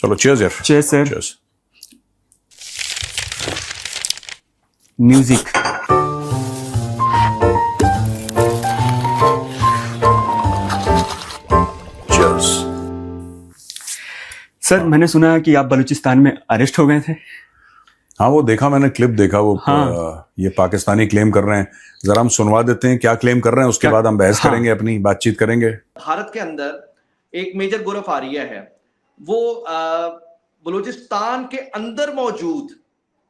चलो चीयर्स यार। Cheers sir. Cheers. Music. Cheers. Sir मैंने सुना है कि आप बलूचिस्तान में अरेस्ट हो गए थे। हाँ वो देखा मैंने, क्लिप देखा वो। हाँ। ये पाकिस्तानी क्लेम कर रहे हैं, जरा हम सुनवा देते हैं क्या क्लेम कर रहे हैं, उसके बाद हम बहस करेंगे, अपनी बातचीत करेंगे। भारत के अंदर एक मेजर गौरव फारिया है, वो बलूचिस्तान के अंदर मौजूद,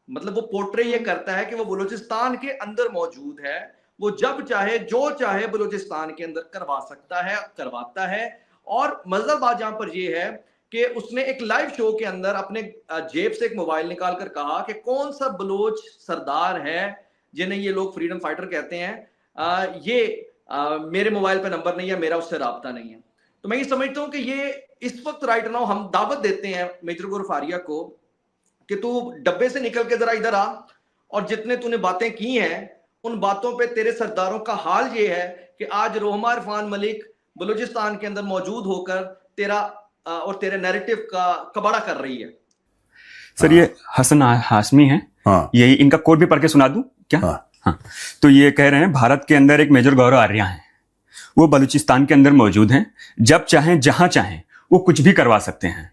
मतलब वो पोर्ट्रे ये करता है कि वो बलूचिस्तान के अंदर मौजूद है, वो जब चाहे जो चाहे बलूचिस्तान के अंदर करवा सकता है, करवाता है। और मजेदार बात जहां पर ये है कि उसने एक लाइव शो के अंदर अपने जेब से एक मोबाइल निकाल कर कहा कि कौन सा बलोच सरदार है जिन्हें ये लोग फ्रीडम फाइटर कहते हैं, मेरे मोबाइल पे नंबर नहीं है, मेरा उससे राब्ता नहीं है। तो मैं ये समझता हूं कि ये इस वक्त राइट नाउ हम दावत देते हैं मेजर गौरव फारिया को कि तू डब्बे से निकल के जरा इधर आ, और जितने तूने बातें की हैं उन बातों पे तेरे सरदारों का हाल ये है कि आज रोहमा इरफान मलिक बलूचिस्तान के अंदर मौजूद होकर तेरा और तेरे नैरेटिव का कबाड़ा कर रही है। सर ये हसन हाशमी है। हाँ। यही इनका कोड भी पढ़ के सुना दूं क्या? हाँ। तो ये कह रहे हैं भारत के अंदर एक मेजर गौरव आर्या है, वो बलूचिस्तान के अंदर मौजूद हैं, जब चाहें जहां चाहें वो कुछ भी करवा सकते हैं।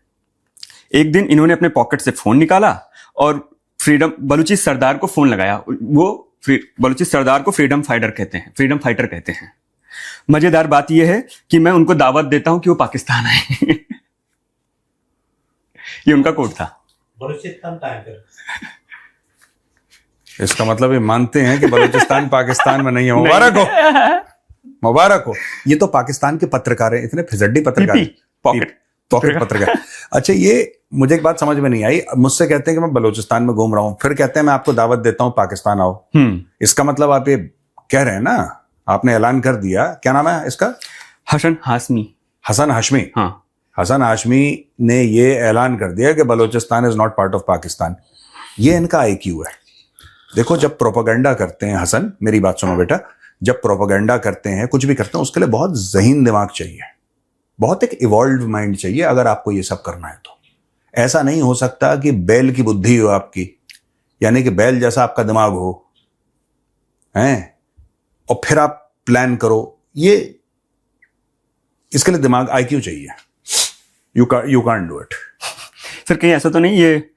एक दिन इन्होंने अपने पॉकेट से फोन निकाला और बलूची सरदार को फोन लगाया। वो बलूची सरदार को फ्रीडम फाइटर कहते हैं। मजेदार बात यह है कि मैं उनको दावत देता हूं कि वो पाकिस्तान आए। ये उनका कोड था। बलूचिस्तान टाइगर। इसका मतलब ये मानते हैं कि बलूचिस्तान पाकिस्तान में नहीं है। मुबारक हो। ये तो पाकिस्तान के पत्रकार हैं, इतने फिजड्डी पत्रकार, पॉकेट पत्रकार। अच्छा, ये मुझे एक बात समझ में नहीं आई। मुझसे कहते हैं कि मैं बलूचिस्तान में घूम रहा हूं, फिर कहते हैं मैं आपको दावत देता हूं पाकिस्तान आओ। इसका मतलब आप ये कह रहे हैं ना, आपने ऐलान कर दिया, क्या नाम है इसका? हसन हाशमी। हाँ। हसन हाशमी ने ये ऐलान कर दिया कि Balochistan is not part of Pakistan. ये इनका आईक्यू है। देखो, जब प्रोपेगेंडा करते हैं, हसन मेरी बात सुनो बेटा, जब प्रोपेगेंडा करते हैं, कुछ भी करते हैं, उसके लिए बहुत ज़हीन दिमाग चाहिए, बहुत एक इवॉल्व माइंड चाहिए अगर आपको ये सब करना है। तो ऐसा नहीं हो सकता कि बैल की बुद्धि हो आपकी, यानी कि बैल जैसा आपका दिमाग हो हैं, और फिर आप प्लान करो। ये इसके लिए दिमाग आईक्यू चाहिए। You can't do it. Sir कहीं ऐसा तो नहीं ये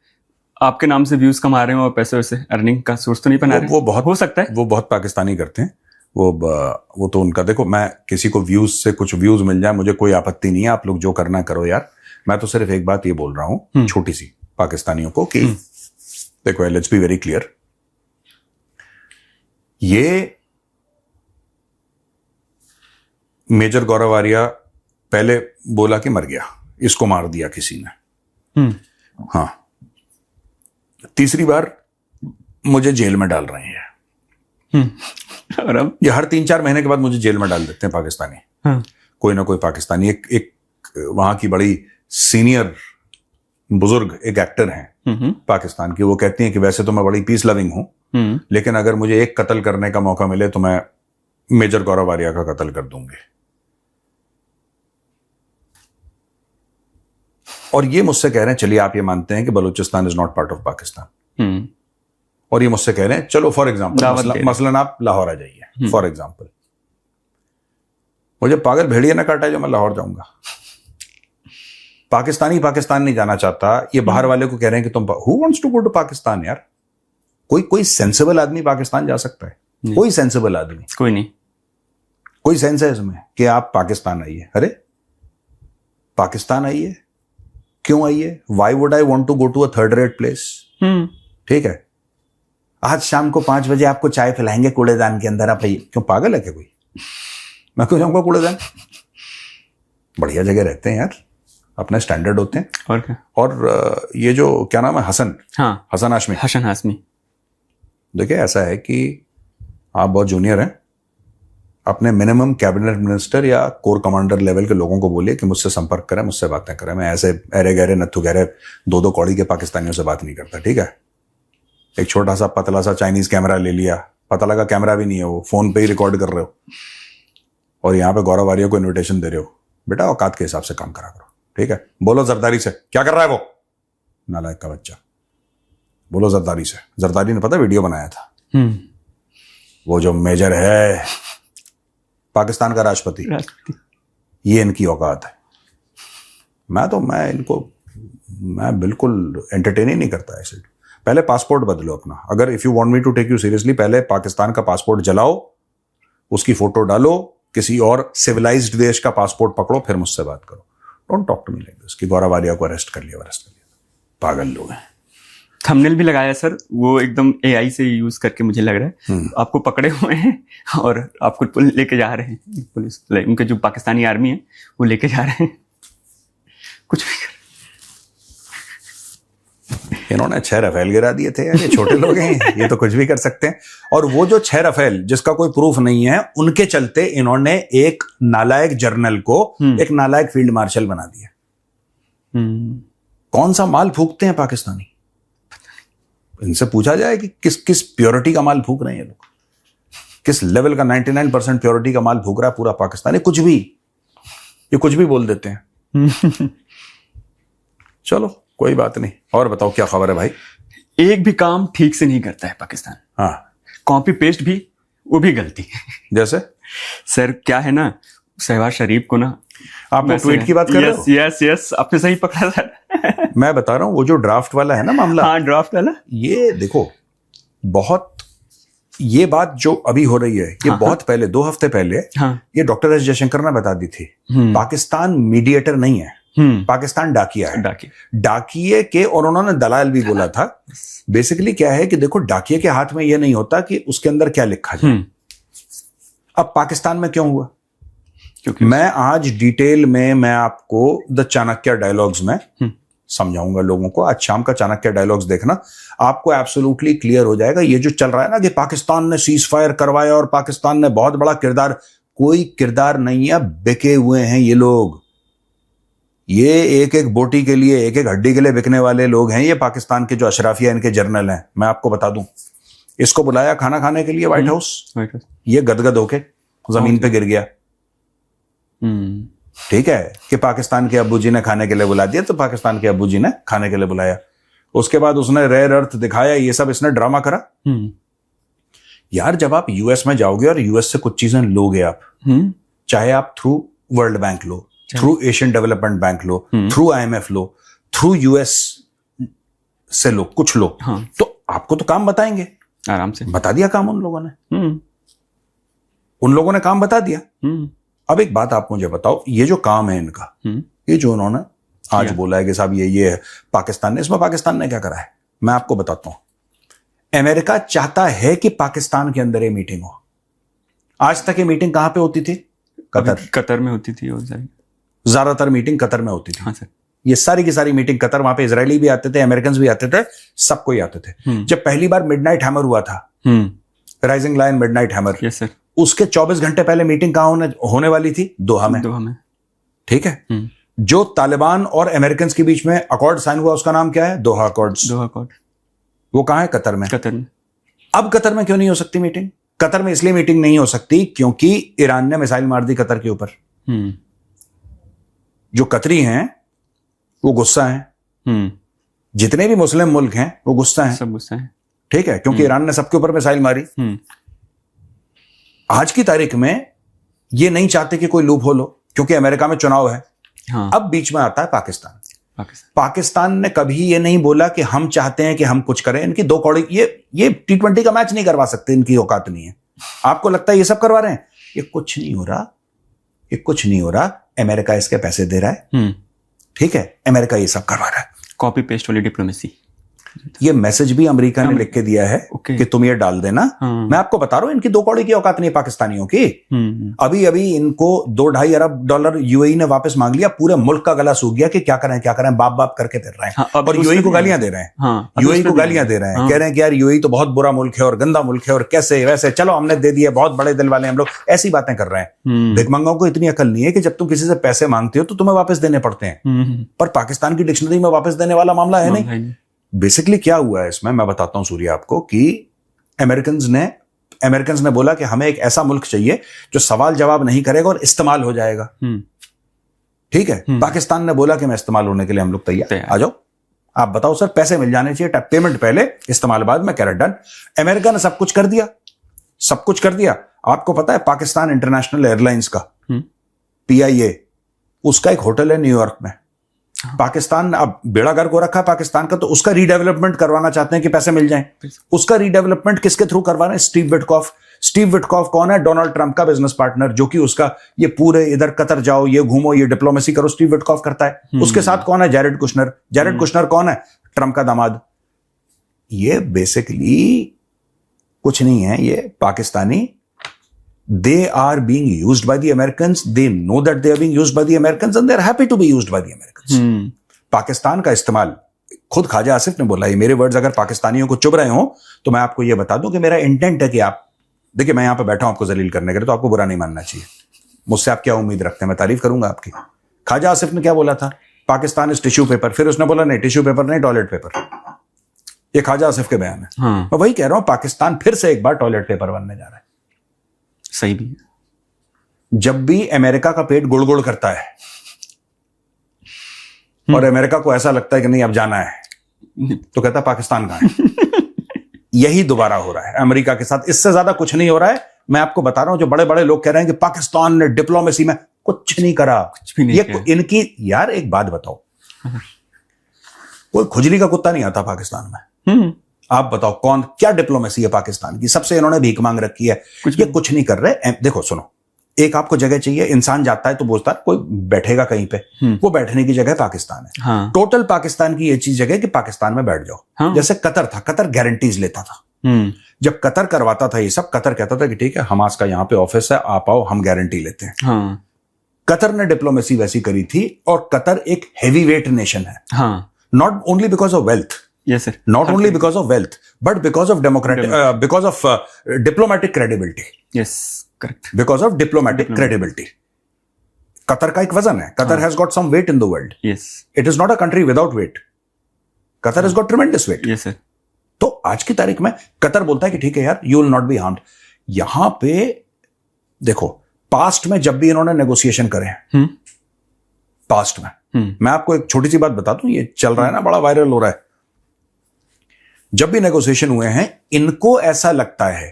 आपके नाम से व्यूज कमा रहे हो और पैसे वैसे अर्निंग का सोर्स तो नहीं बना रहे? वो बहुत हो सकता है, वो बहुत पाकिस्तानी करते हैं। वो तो उनका, देखो, मैं किसी को व्यूज से कुछ व्यूज मिल जाए मुझे कोई आपत्ति नहीं है, आप लोग जो करना करो यार। मैं तो सिर्फ एक बात ये बोल रहा हूं छोटी सी पाकिस्तानियों को कि देखो, लेट्स बी वेरी क्लियर, ये मेजर गौरव आर्या पहले बोला कि मर गया, इसको मार दिया किसी ने। हाँ, तीसरी बार मुझे जेल में डाल रहे हैं। और अब ये हर 3-4 महीने के बाद मुझे जेल में डाल देते हैं पाकिस्तानी। कोई ना कोई पाकिस्तानी, एक वहां की बड़ी सीनियर बुजुर्ग एक एक्टर हैं पाकिस्तान की, वो कहती हैं कि वैसे तो मैं बड़ी पीस लविंग हूं, लेकिन अगर मुझे एक कत्ल करने का मौका मिले तो मैं मेजर गौरव आर्या का कत्ल कर दूंगी। और ये मुझसे कह रहे हैं, चलिए आप ये मानते हैं कि Balochistan is not part of Pakistan, और ये मुझसे कह रहे हैं चलो फॉर एग्जाम्पल मसलन आप लाहौर आ जाइए फॉर एग्जाम्पल, मुझे पागल भेड़िया ना काटा जो मैं लाहौर जाऊंगा। पाकिस्तान नहीं जाना चाहता, ये बाहर वाले को कह रहे हैं कि तुम who wants to go to Pakistan. यार कोई सेंसिबल आदमी पाकिस्तान जा सकता है? कोई सेंसिबल आदमी? कोई नहीं। कोई सेंस है इसमें कि आप पाकिस्तान आइए? अरे पाकिस्तान आइए, क्यों आइए? Why would I want to go to a third rate place? ठीक है, आज शाम को 5 बजे आपको चाय पिलाएंगे कूड़ेदान के अंदर, आप आइए। क्यों, पागल है क्या कोई? मैं क्यों जाऊंगा कूड़ेदान? बढ़िया जगह रहते हैं यार, अपने स्टैंडर्ड होते हैं। और क्या? और ये जो क्या नाम है, हसन हाशमी। देखिए, ऐसा है कि आप बहुत जूनियर हैं, अपने मिनिमम कैबिनेट मिनिस्टर या कोर कमांडर लेवल के लोगों को बोलिए कि मुझसे संपर्क करें, मुझसे बातें करें। मैं ऐसे अरे गहरे नत्थु गहरे 2-2 कौड़ी के पाकिस्तानियों से बात नहीं करता, ठीक है? एक छोटा सा पतला सा चाइनीज कैमरा ले लिया, पता लगा कैमरा भी नहीं है, वो फोन पे ही रिकॉर्ड कर रहे हो, और यहाँ पे गौरव आर्या को इन्विटेशन दे रहे हो। बेटा औकात के हिसाब से काम करा करो, ठीक है? बोलो जरदारी से, क्या कर रहा है वो? नालायक का बच्चा। बोलो जरदारी से। जरदारी ने पता वीडियो बनाया था, वो जो मेजर है पाकिस्तान का राष्ट्रपति, ये इनकी औकात है। मैं बिल्कुल एंटरटेन ही नहीं करता ऐसे। पहले पासपोर्ट बदलो अपना, अगर if you want me to take you seriously, पहले पाकिस्तान का पासपोर्ट जलाओ, उसकी फोटो डालो, किसी और सिविलाइज्ड देश का पासपोर्ट पकड़ो, फिर मुझसे बात करो। Don't talk to me like this कि गौरव आर्या को अरेस्ट कर लिया। पागल लोग हैं। थंबनेल भी लगाया सर, वो एकदम एआई से यूज करके मुझे लग रहा है आपको पकड़े हुए हैं और आपको लेके जा रहे हैं पुलिस, उनके जो पाकिस्तानी आर्मी है वो लेके जा रहे हैं, कुछ भी कर। इन्होंने 6 रफेल गिरा दिए थे यार, ये छोटे लोग हैं, ये तो कुछ भी कर सकते हैं। और वो जो 6 रफेल जिसका कोई प्रूफ नहीं है, उनके चलते इन्होंने एक नालायक जर्नल को एक नालायक फील्ड मार्शल बना दिया। कौन सा माल फूकते हैं पाकिस्तानी? इनसे पूछा जाए कि किस किस प्योरिटी का माल फूक रहे हैं ये लोग, किस लेवल का 99% प्योरिटी का माल फूक रहा है पूरा पाकिस्तानी। कुछ भी, ये कुछ भी बोल देते हैं। चलो कोई बात नहीं। और बताओ क्या खबर है भाई? एक भी काम ठीक से नहीं करता है पाकिस्तान। हाँ, कॉपी पेस्ट भी, वो भी गलती। जैसे सर क्या है ना, शहबाज शरीफ को ना, आप ट्वीट की बात कर रहे हो? यस, आपने सही पकड़ा सर। मैं बता रहा हूं, वो जो ड्राफ्ट वाला है ना मामला, हाँ ड्राफ्ट वाला, ये देखो बहुत, ये बात जो अभी हो रही है ये बहुत पहले 2 हफ्ते पहले ये डॉक्टर एस जयशंकर ने बता दी थी। पाकिस्तान मीडिएटर नहीं है, पाकिस्तान डाकिया है। डाकिये के, और उन्होंने दलाल भी बोला था। बेसिकली क्या है कि देखो, डाकिये के हाथ में यह नहीं होता कि उसके अंदर क्या लिखा जाए। अब पाकिस्तान में क्यों हुआ? क्योंकि मैं आज डिटेल में मैं आपको द चाणक्य डायलॉग्स में समझाऊंगा लोगों को। आज शाम का चाणक्य डायलॉग्स देखना, आपको एब्सोल्युटली क्लियर हो जाएगा। ये जो चल रहा है ना कि पाकिस्तान ने सीज फायर करवाया और पाकिस्तान ने बहुत बड़ा किरदार, कोई किरदार नहीं है, बिके हुए हैं ये लोग। ये एक एक बोटी के लिए, एक एक हड्डी के लिए बिकने वाले लोग हैं ये पाकिस्तान के जो अशराफिया इनके जर्नल हैं। मैं आपको बता दूं, इसको बुलाया खाना खाने के लिए व्हाइट हाउस, ये गदगद होके जमीन पे गिर गया। ठीक है कि पाकिस्तान के अब्बू जी ने खाने के लिए बुला दिया, तो पाकिस्तान के अब्बू जी ने खाने के लिए बुलाया। उसके बाद उसने रेयर अर्थ दिखाया, ये सब इसने ड्रामा करा। यार जब आप यूएस में जाओगे और यूएस से कुछ चीजें लोगे आप, चाहे आप थ्रू वर्ल्ड बैंक लो, थ्रू एशियन डेवलपमेंट बैंक लो, थ्रू आईएमएफ लो, थ्रू यूएस से लो, कुछ लो, तो आपको तो काम बताएंगे, आराम से बता दिया काम उन लोगों ने। उन लोगों ने काम बता दिया। अब एक बात आप मुझे बताओ, ये जो काम है इनका, ये जो उन्होंने आज बोला है कि साहब ये है पाकिस्तान ने, इसमें पाकिस्तान ने क्या करा है मैं आपको बताता हूं। अमेरिका चाहता है कि पाकिस्तान के अंदर ये मीटिंग हो। आज तक ये मीटिंग कहां पे होती थी? कतर में होती थी। ज्यादातर मीटिंग कतर में होती थी। हाँ सर, ये सारी की सारी मीटिंग कतर, वहां पे इजरायली भी आते थे, अमेरिकन भी आते थे, सब कोई आते थे। जब पहली बार मिडनाइट हैमर हुआ था, rising lion midnight hammer, yes sir, उसके 24 घंटे पहले मीटिंग कहां होने वाली थी? दोहा में। ठीक है। जो तालिबान और अमेरिकन के बीच में अकॉर्ड साइन हुआ उसका नाम क्या है? दोहा अकॉर्ड्स। वो कहां है? कतर में। अब कतर में क्यों नहीं हो सकती मीटिंग? कतर में इसलिए मीटिंग नहीं हो सकती क्योंकि ईरान ने मिसाइल मार दी कतर के ऊपर। जो कतरी हैं वो गुस्सा हैं, जितने भी मुस्लिम मुल्क हैं वो गुस्सा हैं, सब गुस्सा हैं। ठीक है, क्योंकि ईरान ने सबके ऊपर मिसाइल मारी। आज की तारीख में ये नहीं चाहते कि कोई लूप होल हो, क्योंकि अमेरिका में चुनाव है। हाँ। अब बीच में आता है पाकिस्तान ने कभी ये नहीं बोला कि हम चाहते हैं कि हम कुछ करें। इनकी 2 कौड़ी, ये T20 का मैच नहीं करवा सकते, इनकी औकात नहीं है। आपको लगता है ये सब करवा रहे हैं? ये कुछ नहीं हो रहा, ये कुछ नहीं हो रहा। अमेरिका इसके पैसे दे रहा है, ठीक है, अमेरिका ये सब करवा रहा है। कॉपी पेस्ट वाली डिप्लोमेसी। ये मैसेज भी अमेरिका ने लिख के दिया है कि तुम ये डाल देना। मैं आपको बता रहा हूं, इनकी 2 कौड़ी की औकात नहीं है पाकिस्तानियों की। अभी इनको $2-2.5 अरब यूएई ने वापस मांग लिया। पूरे मुल्क का गला सूख गया कि क्या करें, बाप करके फिर रहे हैं। और यूएई को गालियां दे रहे हैं, यूएई को गालियां दे रहे हैं, कह रहे हैं कि यार यूएई तो बहुत बुरा मुल्क है और गंदा मुल्क है और कैसे वैसे, चलो हमने दे दिया, बहुत बड़े दिल वाले हम लोग, ऐसी बातें कर रहे हैं। भिखमंगों को इतनी अकल नहीं है कि जब तुम किसी से पैसे मांगते हो तो तुम्हें वापस देने पड़ते हैं, पर पाकिस्तान की डिक्शनरी में वापस देने वाला मामला है नहीं। बेसिकली क्या हुआ है इसमें मैं बताता हूं सूर्य आपको, कि अमेरिकन्स ने बोला कि हमें एक ऐसा मुल्क चाहिए जो सवाल जवाब नहीं करेगा और इस्तेमाल हो जाएगा। ठीक है। पाकिस्तान ने बोला कि मैं इस्तेमाल होने के लिए हम लोग तैयार, आ जाओ आप बताओ सर, पैसे मिल जाने चाहिए, पेमेंट पहले इस्तेमाल बाद में, कह रहा डन। अमेरिका ने सब कुछ कर दिया, सब कुछ कर दिया। आपको पता है पाकिस्तान इंटरनेशनल एयरलाइंस का PIA, उसका एक होटल है न्यूयॉर्क में। पाकिस्तान अब बेड़ा गर्क हो रखा है पाकिस्तान का, तो उसका रीडेवलपमेंट करवाना चाहते हैं कि पैसे मिल जाएं। उसका रीडेवलपमेंट किसके थ्रू करवाना है? Steve Witkoff. स्टीव विटकॉफ कौन है? डोनाल्ड ट्रंप का बिजनेस पार्टनर, जो कि उसका ये पूरे इधर कतर जाओ, ये घूमो, ये डिप्लोमेसी करो, स्टीव विटकॉफ करता है। उसके साथ कौन है? Jared Kushner. जैरेड कुशनर कौन है? ट्रंप का दामाद। ये बेसिकली कुछ नहीं है, ये Pakistani, they are being used by the Americans, they know that they are being used by the Americans and they are happy to be used by the Americans. Pakistan का इस्तेमाल, खुद ख्वाजा आसिफ ने बोला, ये मेरे वर्ड्स अगर पाकिस्तानियों को चुभ रहे हो तो मैं आपको ये बता दूं कि मेरा इंटेंट है कि आप देखिए, मैं यहां पे बैठा हूं आपको जलील करने के लिए, तो आपको बुरा नहीं मानना चाहिए। मुझसे आप क्या उम्मीद रखते हैं? मैं तारीफ करूंगा आपकी। ख्वाजा आसिफ ने क्या बोला था? Pakistan is tissue paper. फिर उसने बोला नहीं, टिश्यू पेपर नहीं, टॉयलेट पेपर। ये ख्वाजा आसिफ के बयान है। मैं वही कह रहा हूं, पाकिस्तान फिर से एक बार टॉयलेट पेपर बनने जा रहा है। सही भी है। जब भी अमेरिका का पेट गुड़ गुड़ करता है और अमेरिका को ऐसा लगता है कि नहीं अब जाना है, तो कहता है पाकिस्तान कहां है। यही दोबारा हो रहा है अमेरिका के साथ, इससे ज्यादा कुछ नहीं हो रहा है। मैं आपको बता रहा हूं, जो बड़े बड़े लोग कह रहे हैं कि पाकिस्तान ने डिप्लोमेसी में कुछ नहीं करा, कुछ भी नहीं ये किया। इनकी, यार एक बात बताओ, कोई खुजली का कुत्ता नहीं आता पाकिस्तान में। आप बताओ कौन, क्या डिप्लोमेसी है पाकिस्तान की? सबसे इन्होंने भीख मांग रखी है, ये कुछ नहीं कर रहे। देखो सुनो, एक आपको जगह चाहिए, इंसान जाता है तो बोलता है कोई बैठेगा कहीं पे, वो बैठने की जगह पाकिस्तान है। हाँ। टोटल पाकिस्तान की ये चीज जगह कि पाकिस्तान में बैठ जाओ। हाँ। जैसे कतर था, कतर गारंटीज लेता था। जब कतर करवाता था ये सब, कतर कहता था कि ठीक है हमास का यहाँ पे ऑफिस है, आप आओ, हम गारंटी लेते हैं। हाँ। कतर ने डिप्लोमेसी वैसी करी थी, और कतर एक हैवी वेट नेशन है, हाँ। Not only because of wealth, yes sir, not only because of wealth but because of because of diplomatic credibility. Yes correct. Because of diplomatic credibility. Qatar का एक वजन है, Qatar has got some weight in the world. Yes It is not a country without weight. Qatar has got tremendous weight. Yes sir. तो आज की तारीख में Qatar बोलता है कि ठीक है यार, you will not be harmed. यहां पे देखो, पास्ट में जब भी इन्होंने नेगोशिएशन करे हैं, पास्ट में, मैं आपको एक छोटी सी बात बता दूं, ये चल रहा है ना, बड़ा वायरल हो रहा है। जब भी नेगोशिएशन हुए हैं, इनको ऐसा लगता है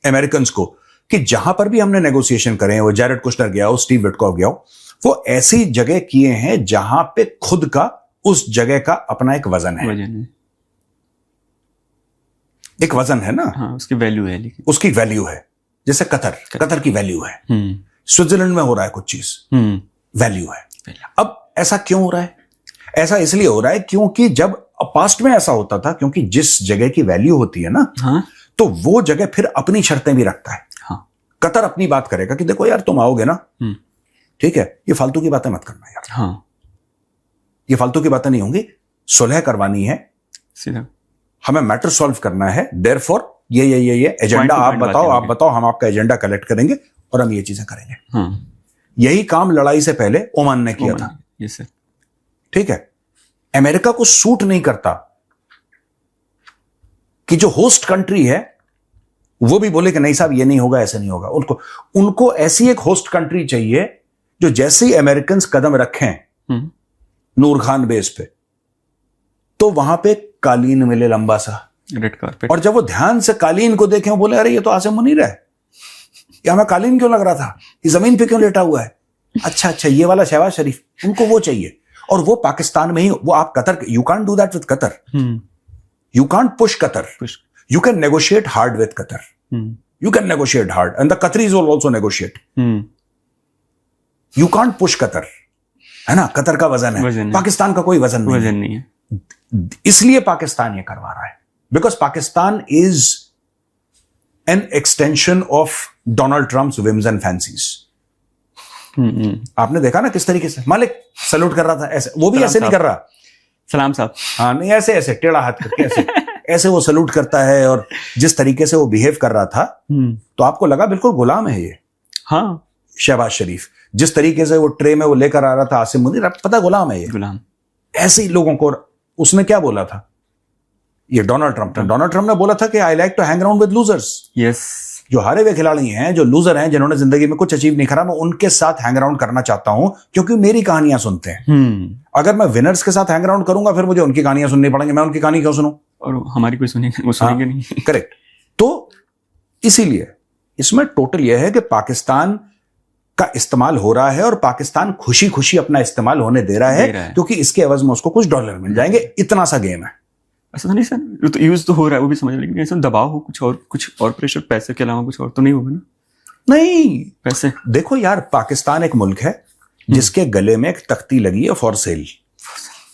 अमेरिकन्स को कि जहां पर भी हमने नेगोशिएशन करे हैं, वो जैरेड कुशनर गया हो, स्टीव विटकॉफ गया हो, वो ऐसी जगह किए हैं जहां पे खुद का, उस जगह का अपना एक वजन है। एक वजन है ना। हाँ, उसकी वैल्यू है, लेकिन उसकी वैल्यू है। जैसे कतर की वैल्यू है। स्विट्जरलैंड में हो रहा है कुछ चीज, वैल्यू है। अब ऐसा क्यों हो रहा है? ऐसा इसलिए हो रहा है क्योंकि जब पास्ट में ऐसा होता था, क्योंकि जिस जगह की वैल्यू होती है ना, हाँ? तो वो जगह फिर अपनी शर्तें भी रखता है। हाँ। कतर अपनी बात करेगा कि देखो यार, तुम आओगे ना, ठीक है, ये फालतू की बातें मत करना यार। हाँ। ये फालतू की बातें नहीं होंगी, सुलह करवानी है, सीधा हमें मैटर सॉल्व करना है, देयरफॉर ये एजेंडा आप बताओ, हम आपका एजेंडा कलेक्ट करेंगे और हम ये चीजें करेंगे। हाँ। यही काम लड़ाई से पहले ओमान ने किया था। Yes sir. ठीक है, अमेरिका को सूट नहीं करता कि जो होस्ट कंट्री है वो भी बोले कि नहीं साहब ये नहीं होगा, ऐसे नहीं होगा। उनको ऐसी एक होस्ट कंट्री चाहिए जो जैसे ही अमेरिकन कदम रखें नूर खान बेस पे, तो वहां पे कालीन मिले लंबा सा, रेड कारपेट, और जब वो ध्यान से कालीन को देखें, वो बोले अरे ये तो आसिम मुनीर है, ये हमें कालीन क्यों लग रहा था, ये जमीन पे क्यों लेटा हुआ है, अच्छा ये वाला शहबाज शरीफ, उनको वो चाहिए। और वो पाकिस्तान में ही, वो आप Qatar, you can't do that with Qatar, you can't push Qatar, you can negotiate hard with Qatar, you can negotiate hard and the Qataris will also negotiate, you can't push Qatar, है ना। Qatar का वजन है, पाकिस्तान का कोई वजन नहीं है। इसलिए पाकिस्तान ये करवा रहा है, because Pakistan is an extension of Donald Trump's whims and fancies. आपने देखा ना किस तरीके से मालिक सैल्यूट कर रहा था, ऐसे वो भी ऐसे नहीं कर रहा, सलाम साहब, हाँ नहीं, ऐसे टेढ़ा हाथ करके ऐसे वो सैल्यूट करता है। और जिस तरीके से वो बिहेव कर रहा था, तो आपको लगा बिल्कुल गुलाम है ये। हाँ, शहबाज शरीफ जिस तरीके से वो ट्रे में वो लेकर आ रहा था आसिम मुनीर, पता गुलाम है ये, गुलाम। ऐसे ही लोगों को। उसने क्या बोला था, ये डोनाल्ड ट्रंप ने बोला था कि I like to hang around with losers. Yes, जो हारे हुए खिलाड़ी हैं, जो लूजर हैं, जिन्होंने जिंदगी में कुछ अचीव नहीं करा, मैं उनके साथ हैंग अराउंड करना चाहता हूं, क्योंकि मेरी कहानियां सुनते हैं। अगर मैं विनर्स के साथ हैंग अराउंड करूंगा, फिर मुझे उनकी कहानियां सुननी पड़ेंगी, मैं उनकी कहानी क्यों सुनूं? और हमारी कोई सुनेंगे, वो सुनेंगे नहीं। करेक्ट। तो इसीलिए इसमें टोटल यह है कि पाकिस्तान का इस्तेमाल हो रहा है और पाकिस्तान खुशी खुशी अपना इस्तेमाल होने दे रहा है, क्योंकि इसके एवज में उसको कुछ डॉलर मिल जाएंगे। इतना सा गेम है। ऐसा नहीं सर, वो तो यूज तो हो रहा है, वो भी समझ, लेकिन ऐसा दबाव हो, कुछ और प्रेशर, पैसे के अलावा कुछ और तो नहीं होगा ना? नहीं, पैसे। देखो यार, पाकिस्तान एक मुल्क है जिसके गले में एक तख्ती लगी है फॉर सेल।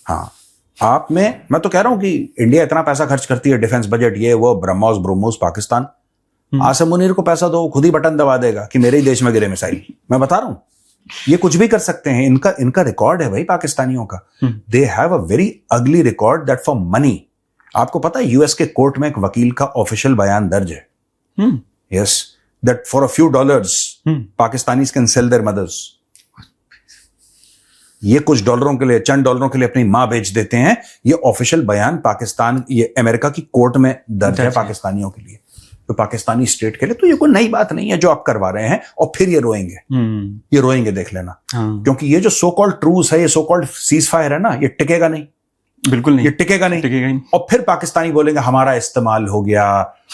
हाँ, मैं तो कह रहा हूं कि इंडिया इतना पैसा खर्च करती है, डिफेंस बजट, ये वो, ब्रह्मोस ब्रह्मोस, पाकिस्तान आसिम मुनीर को पैसा दो, खुद ही बटन दबा देगा कि मेरे ही देश में गिरे मिसाइल। मैं बता रहा हूं, ये कुछ भी कर सकते हैं। इनका रिकॉर्ड है भाई पाकिस्तानियों का। They have a very ugly record that for money. आपको पता है यूएस के कोर्ट में एक वकील का ऑफिशियल बयान दर्ज है, yes, that for a few dollars Pakistanis can sell their mothers. ये कुछ डॉलरों के लिए, चंद डॉलरों के लिए अपनी मां बेच देते हैं। ये ऑफिशियल बयान पाकिस्तान, ये अमेरिका की कोर्ट में दर्ज है पाकिस्तानियों के लिए, तो पाकिस्तानी स्टेट के लिए। तो ये कोई नई बात नहीं है जो आप करवा रहे हैं, और फिर ये रोएंगे, देख लेना। क्योंकि ये जो सो कॉल्ड ट्रूस है, ये सो कॉल्ड सीज फायर है ना, ये टिकेगा नहीं, बिल्कुल नहीं, ये टिकेगा नहीं। और फिर पाकिस्तानी बोलेंगे हमारा इस्तेमाल हो गया,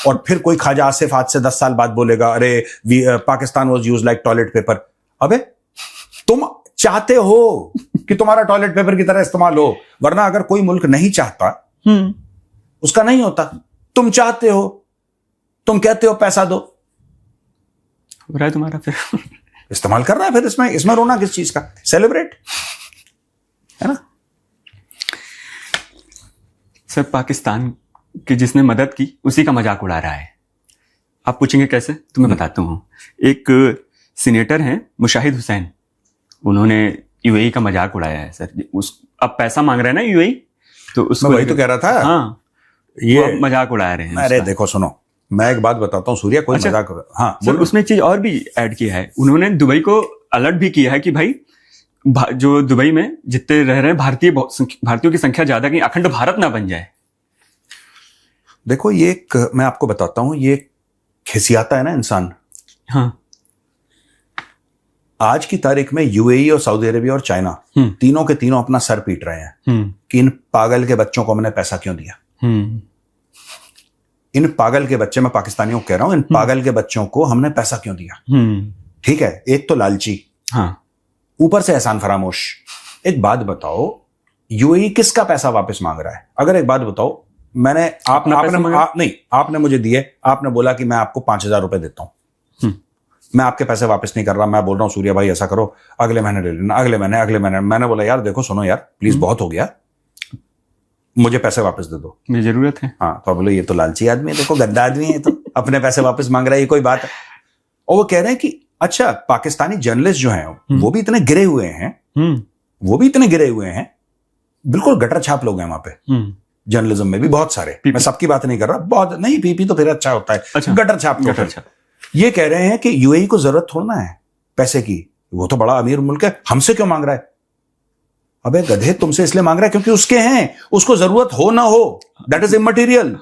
और फिर कोई ख्वाजा आसिफ आज से 10 साल बाद बोलेगा अरे Pakistan was used like toilet paper. अबे तुम चाहते हो कि तुम्हारा टॉयलेट पेपर की तरह इस्तेमाल हो, वरना अगर कोई मुल्क नहीं चाहता उसका नहीं होता। तुम चाहते हो, तुम कहते हो पैसा दो, हो रहा है तुम्हारा, फिर इस्तेमाल कर रहा है। फिर इसमें रोना किस चीज का? सेलिब्रेट, है ना? सर, पाकिस्तान की जिसने मदद की उसी का मजाक उड़ा रहा है। आप पूछेंगे कैसे, तो मैं बताता हूँ। एक सीनेटर हैं मुशाहिद हुसैन, उन्होंने यूएई का मजाक उड़ाया है सर। अब पैसा मांग रहे हैं ना यूएई, तो उसको मैं वही तो कह रहा था। हाँ, ये मजाक उड़ा रहे हैं। अरे देखो सुनो, मैं एक बात बताता हूँ सूर्या, कोई मजाक। हाँ सर, उसमें एक चीज और भी ऐड किया है उन्होंने। दुबई को अलर्ट भी किया है कि भाई जो दुबई में जितने रह रहे हैं भारतीयों की संख्या ज्यादा, कहीं अखंड भारत ना बन जाए। देखो, ये एक मैं आपको बताता हूं, ये खिसियाता है ना इंसान। हाँ, आज की तारीख में यूएई और सऊदी अरेबिया और चाइना तीनों के तीनों अपना सर पीट रहे हैं कि इन पागल के बच्चों को हमने पैसा क्यों दिया। इन पागल के बच्चे, मैं पाकिस्तानियों को कह रहा हूं, इन पागल के बच्चों को हमने पैसा क्यों दिया। ठीक है, एक तो लालची, हाँ, ऊपर से एहसान फरामोश। एक बात बताओ, यूएई किसका पैसा वापस मांग रहा है? अगर एक बात बताओ, आपने मुझे दिए, आपने बोला कि मैं आपको 5,000 रुपए देता हूं, मैं आपके पैसे वापस नहीं कर रहा, मैं बोल रहा हूं सूर्या भाई ऐसा करो, अगले महीने ले लेना, अगले महीने। मैंने बोला यार देखो सुनो यार, प्लीज बहुत हो गया, मुझे पैसे वापस दे दो, मुझे जरूरत है। हाँ, तो बोले ये तो लालची आदमी है, देखो गद्दा आदमी है, तो अपने पैसे वापस मांग रहा है, ये कोई बात है? और वो कह रहे हैं कि अच्छा, पाकिस्तानी जर्नलिस्ट जो हैं वो भी इतने गिरे हुए हैं, बिल्कुल गटर छाप लोग हैं वहां पे। जर्नलिज्म में भी बहुत सारे, मैं सबकी बात नहीं कर रहा, बहुत नहीं, पीपी तो फिर अच्छा होता है, अच्छा, गटर छाप। ये कह रहे हैं कि यूएई को जरूरत थोड़ा ना है पैसे की, वो तो बड़ा अमीर मुल्क है, हमसे क्यों मांग रहा है? अबे गधे, तुमसे इसलिए मांग रहा है क्योंकि उसके हैं, उसको जरूरत हो ना हो, दैट इज इमटेरियल।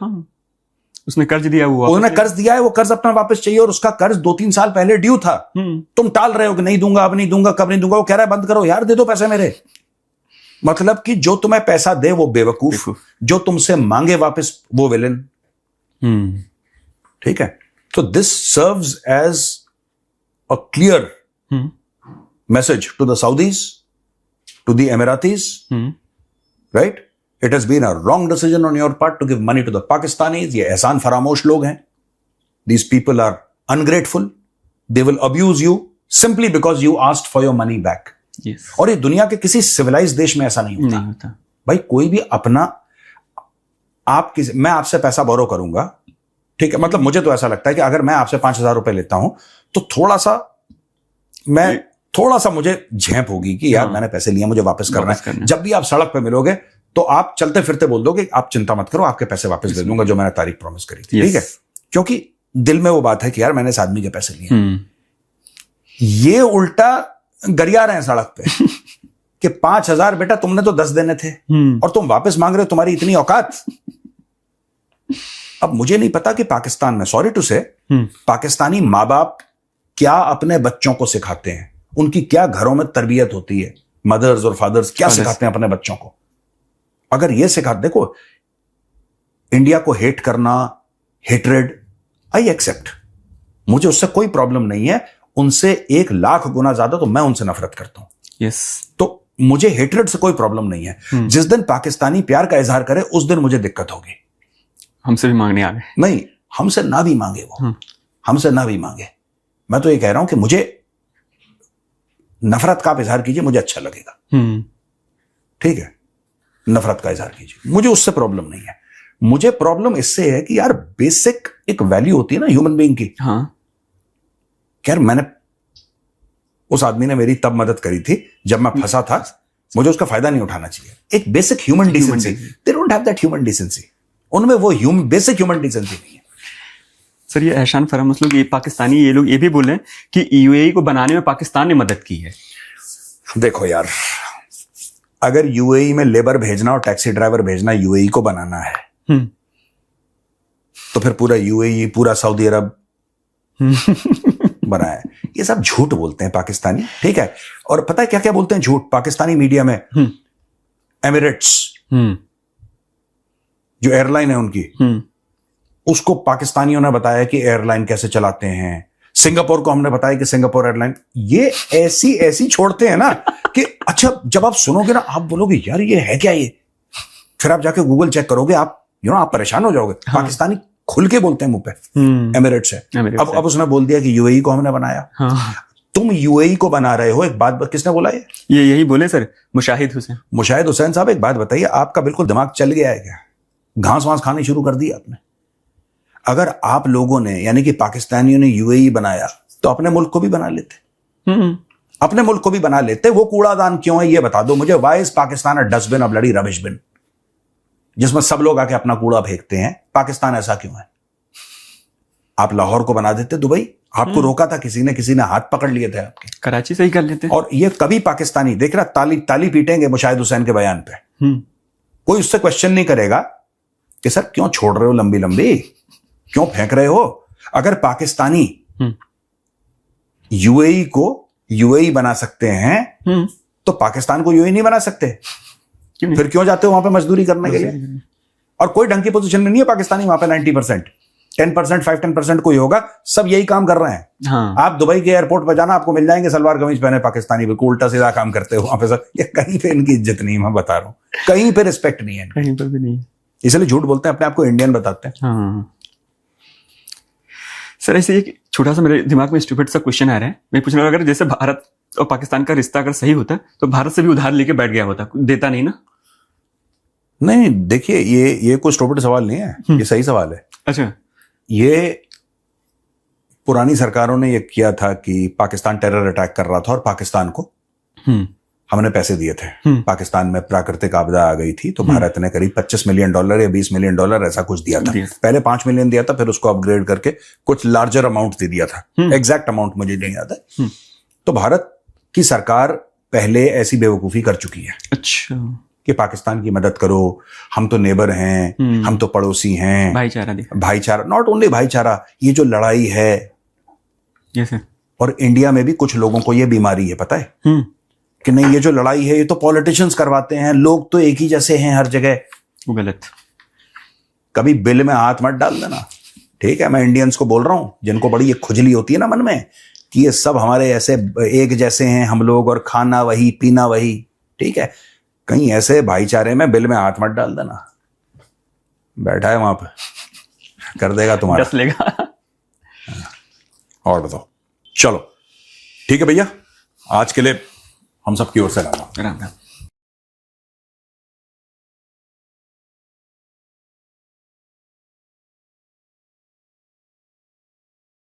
उसने कर्ज दिया हुआ, उन्होंने कर्ज दिया है, वो कर्ज अपना वापस चाहिए, और उसका कर्ज 2-3 साल पहले ड्यू था। तुम टाल रहे हो कि नहीं दूंगा, अब नहीं दूंगा, कब नहीं दूंगा। वो कह रहा है बंद करो यार, दे दो पैसे मेरे। मतलब कि जो तुम्हें पैसा दे वो बेवकूफ, जो तुमसे मांगे वापस वो विलेन। ठीक है, तो this serves as a clear message to the Saudis, to the Emiratis, right? It has been a wrong decision on your part to give money to the Pakistanis. ये एहसान फरामोश लोग हैं. These people are ungrateful. They will abuse you simply because you asked for your money back. Yes. और ये दुनिया के किसी civilised देश में ऐसा नहीं होता. भाई कोई भी अपना, मैं आपसे पैसा बोरो करूंगा, ठीक है, मतलब मुझे तो ऐसा लगता है कि अगर मैं आपसे 5,000 रुपए लेता हूं तो थोड़ा सा मुझे झेप होगी कि यार मैंने पैसे लिए, मुझे वापस करना है. जब भी आप सड़क पे मिलोगे तो आप चलते फिरते बोल दोगे आप चिंता मत करो, आपके पैसे वापस दे दूंगा जो मैंने तारीख प्रॉमिस करी थी. ठीक है, क्योंकि दिल में वो बात है कि यार मैंने इस आदमी के पैसे लिए. ये उल्टा गरिया रहे हैं सड़क पे कि 5,000 बेटा तुमने तो 10 देने थे और तुम वापस मांग रहे हो, तुम्हारी इतनी औकात. अब मुझे नहीं पता कि पाकिस्तान में, सॉरी टू से, पाकिस्तानी माँ बाप क्या अपने बच्चों को सिखाते हैं, उनकी क्या घरों में तरबियत होती है, मदर्स और फादर्स क्या सिखाते हैं अपने बच्चों को। अगर ये सिखा, देखो इंडिया को हेट करना, हेट्रेड, आई एक्सेप्ट, मुझे उससे कोई प्रॉब्लम नहीं है, उनसे 1,00,000 गुना ज्यादा तो मैं उनसे नफरत करता हूं। यस। तो मुझे हेट्रेड से कोई प्रॉब्लम नहीं है। जिस दिन पाकिस्तानी प्यार का इजहार करे उस दिन मुझे दिक्कत होगी। हमसे भी मांगने आ गए। नहीं, हमसे ना भी मांगे वो, हमसे ना भी मांगे, मैं तो ये कह रहा हूं कि मुझे नफरत का आप इजहार कीजिए, मुझे अच्छा लगेगा, ठीक है, नफरत का इजहार कीजिए, मुझे उससे प्रॉब्लम नहीं है। मुझे प्रॉब्लम इससे है कि यार बेसिक एक वैल्यू होती है ना ह्यूमन बीइंग की। हाँ। यार मैंने, उस आदमी ने मेरी तब मदद करी थी जब मैं फंसा था, मुझे उसका फायदा नहीं उठाना चाहिए। एक basic human decency, they don't have that human decency, उनमें वो बेसिक ह्यूमन डिसेंसी नहीं है। सर ये एहसान फरामस लोग, ये पाकिस्तानी, ये लोग ये भी बोल रहे हैं कि यूएई को बनाने में पाकिस्तान ने मदद की है। देखो यार, अगर यूएई में लेबर भेजना और टैक्सी ड्राइवर भेजना यूएई को बनाना है, तो फिर पूरा यूएई, पूरा सऊदी अरब बना है। ये सब झूठ बोलते हैं पाकिस्तानी, ठीक है। और पता है क्या क्या बोलते हैं झूठ पाकिस्तानी मीडिया में? एमिरेट्स जो एयरलाइन है उनकी, उसको पाकिस्तानियों ने बताया कि एयरलाइन कैसे चलाते हैं। सिंगापुर को हमने बताया कि सिंगापुर एयरलाइन, ये ऐसी ऐसी छोड़ते हैं ना कि अच्छा, जब आप सुनोगे ना आप बोलोगे यार ये है क्या ये, फिर आप जाके गूगल चेक करोगे, आप आप परेशान हो जाओगे। हाँ। पाकिस्तानी खुल के बोलते हैं मुंह पे एमिरेट्स है। अब उसने बोल दिया कि यूएई को हमने बनाया। हाँ। तुम यूएई को बना रहे हो, एक बात किसने बोला ये यही बोले सर, मुशाहिद हुसैन साहब। एक बात बताइए, आपका बिल्कुल दिमाग चल गया है क्या? घास वास खानी शुरू कर दी आपने? अगर आप लोगों ने, यानी कि पाकिस्तानियों ने यूएई बनाया तो अपने मुल्क को भी बना लेते, अपने मुल्क को भी बना लेते। वो कूड़ादान क्यों है ये बता दो मुझे। Why is Pakistan a dustbin of bloody rubbish bin, जिसमें सब लोग आके अपना कूड़ा फेंकते हैं? पाकिस्तान ऐसा क्यों है? आप लाहौर को बना देते दुबई, आपको रोका था किसी ने हाथ पकड़ लिए थे आपके। कराची से ही कर लेते। और ये कभी पाकिस्तानी देख रहा, ताली पीटेंगे मुशाहिद हुसैन के बयान पे, कोई उससे क्वेश्चन नहीं करेगा कि सर क्यों छोड़ रहे हो लंबी लंबी, क्यों फेंक रहे हो। अगर पाकिस्तानी यूएई को यूएई बना सकते हैं तो पाकिस्तान को यूएई नहीं बना सकते? फिर क्यों जाते हो वहां पे मजदूरी करने के लिए? और कोई ढंग की पोजीशन में नहीं है पाकिस्तानी वहां पे। 90%, 10%, 5-10% कोई होगा, सब यही काम कर रहे हैं। हाँ। आप दुबई के एयरपोर्ट पर जाना, आपको मिल जाएंगे सलवार कमीज पहने पाकिस्तानी, बिल्कुल उल्टा सीधा काम करते हो वहां पे सर। ये कहीं पे इनकी इज्जत नहीं, मैं बता रहा हूँ, कहीं पे रिस्पेक्ट नहीं है, कहीं पर भी नहीं। इसलिए झूठ बोलते हैं, अपने आप को इंडियन बताते हैं। हाँ। सर ऐसे एक छोटा सा मेरे दिमाग में स्टूपिड सा क्वेश्चन आ रहा है, मैं पूछ रहा हूँ, अगर जैसे भारत और पाकिस्तान का रिश्ता अगर सही होता तो भारत से भी उधार लेके बैठ गया होता, देता नहीं ना? नहीं, देखिए ये कोई स्टूपिड सवाल नहीं है, ये सही सवाल है। अच्छा, ये पुरानी सरकारों ने ये किया था कि पाकिस्तान टेरर अटैक कर रहा था और पाकिस्तान को हमने पैसे दिए थे। पाकिस्तान में प्राकृतिक आपदा आ गई थी तो भारत ने करीब $25 मिलियन या $20 मिलियन ऐसा कुछ दिया था। पहले 5 मिलियन दिया था, फिर उसको अपग्रेड करके कुछ लार्जर अमाउंट दे दिया था। एग्जैक्ट अमाउंट मुझे नहीं याद है। तो भारत की सरकार पहले ऐसी बेवकूफी कर चुकी है। अच्छा, कि पाकिस्तान की मदद करो, हम तो नेबर हैं, हम तो पड़ोसी हैं, भाईचारा, नॉट ओनली भाईचारा, ये जो लड़ाई है। yes, और इंडिया में भी कुछ लोगों को ये बीमारी है, पता है कि नहीं, ये जो लड़ाई है ये तो पॉलिटिशियंस करवाते हैं, लोग तो एक ही जैसे हैं हर जगह। वो गलत। कभी बिल में हाथ मत डाल देना, ठीक है? मैं इंडियंस को बोल रहा हूं जिनको बड़ी ये खुजली होती है ना मन में कि ये सब हमारे ऐसे एक जैसे हैं हम लोग, और खाना वही पीना वही, ठीक है? कहीं ऐसे भाईचारे में बिल में हाथ मत डाल देना। बैठा है वहां पे, कर देगा तुम्हारा, डस लेगा। और बताओ, चलो ठीक है भैया, आज के लिए हम सबकी ओर से राम राम।